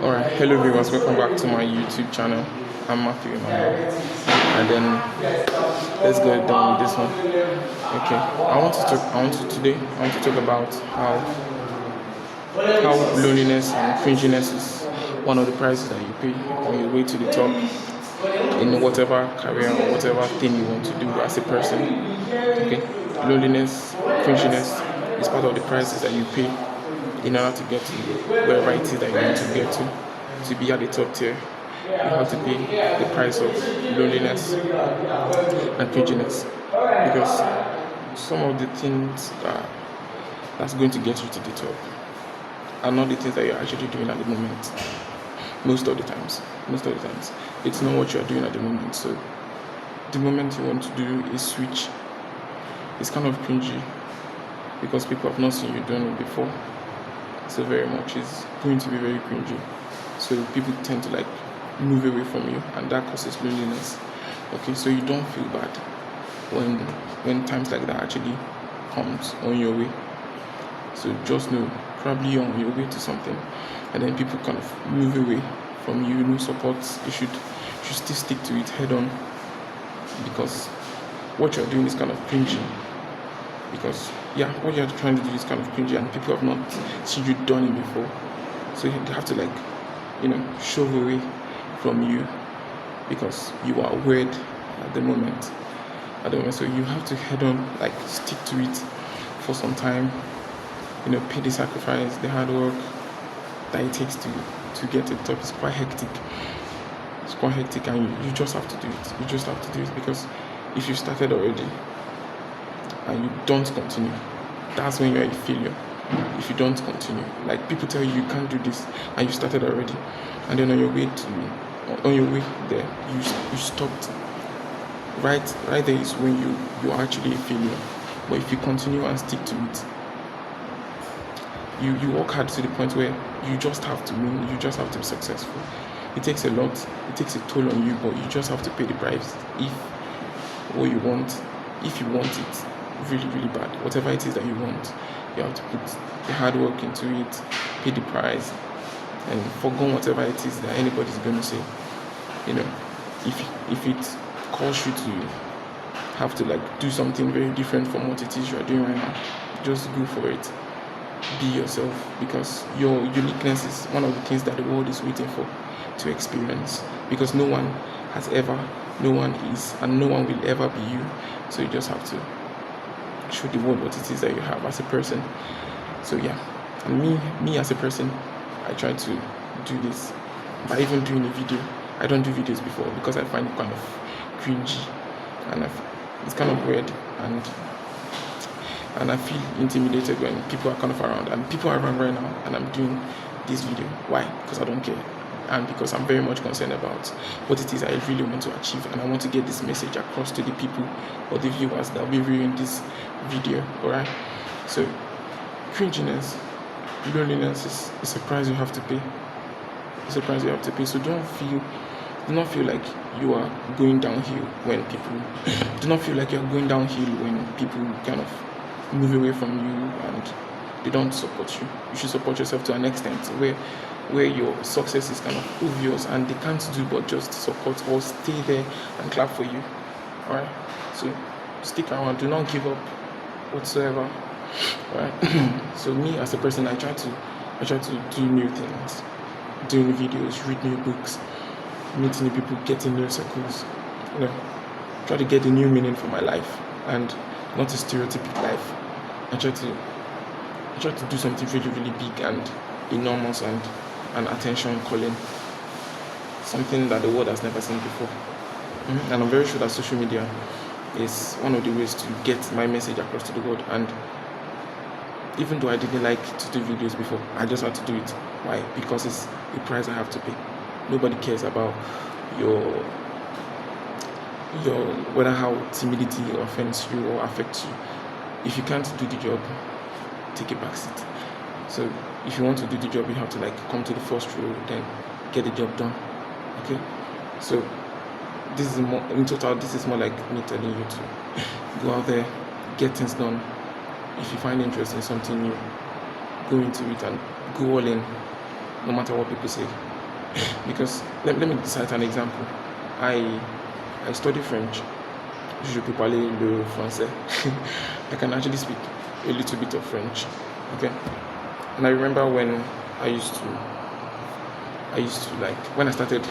Alright, hello viewers, welcome back to my YouTube channel. I'm Matthew Emmanuel. And then let's get done with this one. Okay. I want to talk about how loneliness and cringiness is one of the prices that you pay on your way to the top in whatever career or whatever thing you want to do as a person. Okay. Loneliness, cringiness is part of the prices that you pay in order to get to wherever it is that you want to get to be at the top tier. You have to pay the price of loneliness and cringiness, because some of the things that's going to get you to the top are not the things that you're actually doing at the moment. Most of the times, it's not what you're doing at the moment. So the moment you want to do is switch. It's kind of cringy because people have not seen you doing it before. So very much is going to be very cringy. So people tend to move away from you, and that causes loneliness. Okay, so you don't feel bad when times like that actually comes on your way. So just know, probably you're on your way to something, and then people kind of move away from you, no support. You should still stick to it head on, because what you're doing is kind of cringy. Because what you're trying to do is kind of cringy, and people have not seen you done it before. So you have to shove away from you, because you are weird at the moment. So you have to head on, stick to it for some time. Pay the sacrifice, the hard work that it takes to get to the top. It's quite hectic. And you just have to do it. Because if you started already and you don't continue, that's when you're a failure. If you don't continue, people tell you can't do this, and you started already, and then on your way there, you stopped. Right there is when you're actually a failure. But if you continue and stick to it, you work hard to the point where you just have to win. You just have to be successful. It takes a lot. It takes a toll on you, but you just have to pay the price. If you want it really, really bad, whatever it is that you want, you have to put the hard work into it, pay the price, and forgo whatever it is that anybody's going to say. If it calls you to have to do something very different from what it is you are doing right now, just go for it. Be yourself, because your uniqueness is one of the things that the world is waiting for to experience, because no one is, and no one will ever be you. So you just have to show the world what it is that you have as a person. So and me as a person, I try to do this by even doing a video. I don't do videos before because I find it kind of cringy, and it's kind of weird, and I feel intimidated when people are kind of around, and people are around right now, and I'm doing this video. Why? Because I don't care, and because I'm very much concerned about what it is I really want to achieve, and I want to get this message across to the people or the viewers that will be viewing this video. Alright, so cringiness, loneliness is a price you have to pay. So do not feel like you are going downhill when people do not feel like you're going downhill when people kind of move away from you and they don't support you. You should support yourself to an extent where your success is kind of obvious and they can't do but just support or stay there and clap for you. Alright, so stick around, do not give up whatsoever. Alright. So me as a person, I try to do new things, do new videos, read new books, meet new people, get in new circles, try to get a new meaning for my life and not a stereotypic life. I try to do something really, really big and enormous and attention calling, something that the world has never seen before. And I'm very sure that social media is one of the ways to get my message across to the world. And even though I didn't like to do videos before, I just had to do it. Why? Because it's a price I have to pay. Nobody cares about your whether how timidity offends you or affects you. If you can't do the job, take a back seat. So if you want to do the job, you have to come to the first row, then get the job done. Okay? So this is more like me telling you to go out there, get things done. If you find interest in something new, go into it and go all in, no matter what people say. Because let me cite an example. I study French. Je peux parler le français. I can actually speak a little bit of French. Okay. And I remember when I used to like when I started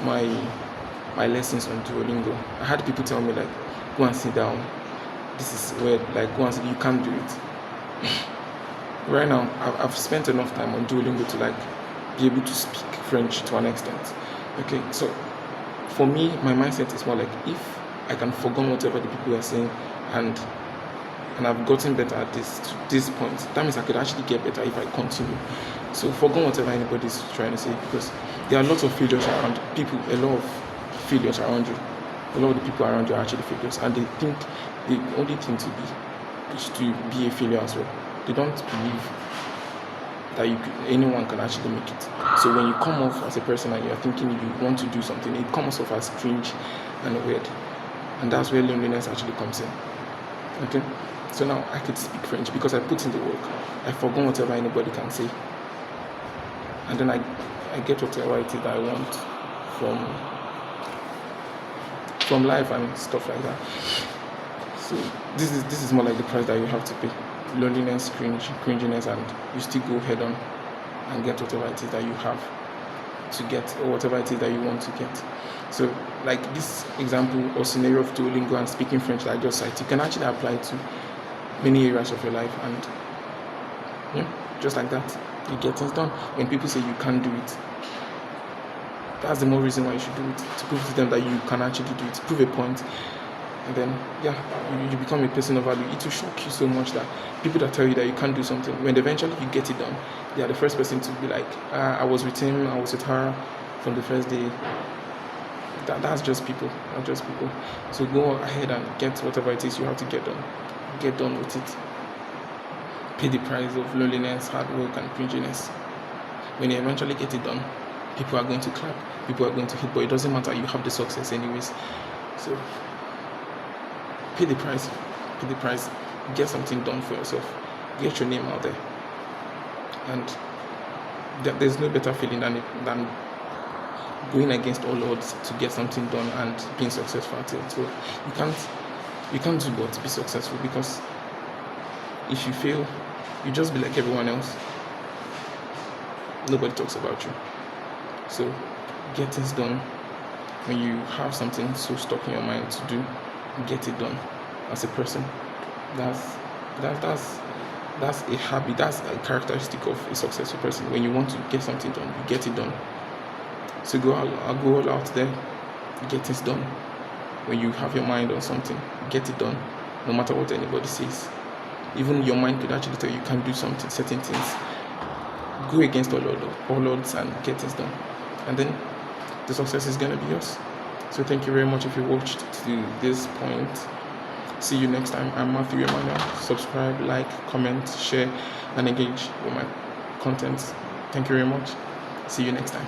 my lessons on Duolingo, I had people tell me like, go and sit down. This is where like go and sit, you can't do it. Right now, I've spent enough time on Duolingo to like be able to speak French to an extent. Okay, so for me, my mindset is more like if I can forget whatever the people are saying and I've gotten better at this point, that means I could actually get better if I continue. So forget whatever anybody's trying to say, because there are lots of failures around people, a lot of failures around you. A lot of the people around you are actually failures, and they think the only thing to be is to be a failure as well. They don't believe that anyone can actually make it. So when you come off as a person and you're thinking you want to do something, it comes off as cringe and weird, and that's where loneliness actually comes in. Okay, so now I could speak French because I put in the work. I forgot whatever anybody can say, and then I get whatever it is that I want from life and stuff like that. So this is more like the price that you have to pay. Loneliness, cringiness, and you still go head on and get whatever it is that you have to get, or whatever it is that you want to get. So like this example or scenario of Duolingo and speaking French that I just cited, you can actually apply it to many areas of your life, and just like that, you get things done. When people say you can't do it, that's the more reason why you should do it, to prove to them that you can actually do it, to prove a point. And then you become a person of value. It will shock you so much that people that tell you that you can't do something, when eventually you get it done, they are the first person to be like, I was with him, I was with her from the first day. That's just people. That's just people. So go ahead and get whatever it is you have to get done. Get done with it. Pay the price of loneliness, hard work, and cringiness. When you eventually get it done, people are going to clap, people are going to hit, but it doesn't matter, you have the success anyways. So pay the price, get something done for yourself, get your name out there, and there's no better feeling than going against all odds to get something done and being successful at it. So you can't do but be successful, because if you fail, you just be like everyone else. Nobody talks about you. So get things done. When you have something so stuck in your mind to do, get it done. As a person, that's a habit. That's a characteristic of a successful person. When you want to get something done, you get it done. So go all out there, get things done. When you have your mind on something, get it done, no matter what anybody says. Even your mind could actually tell you can't do something, certain things. Go against all odds and get things done, and then the success is gonna be yours. So thank you very much if you watched to this point. See you next time. I'm Matthew Emmanuel. Subscribe, like, comment, share, and engage with my content. Thank you very much. See you next time.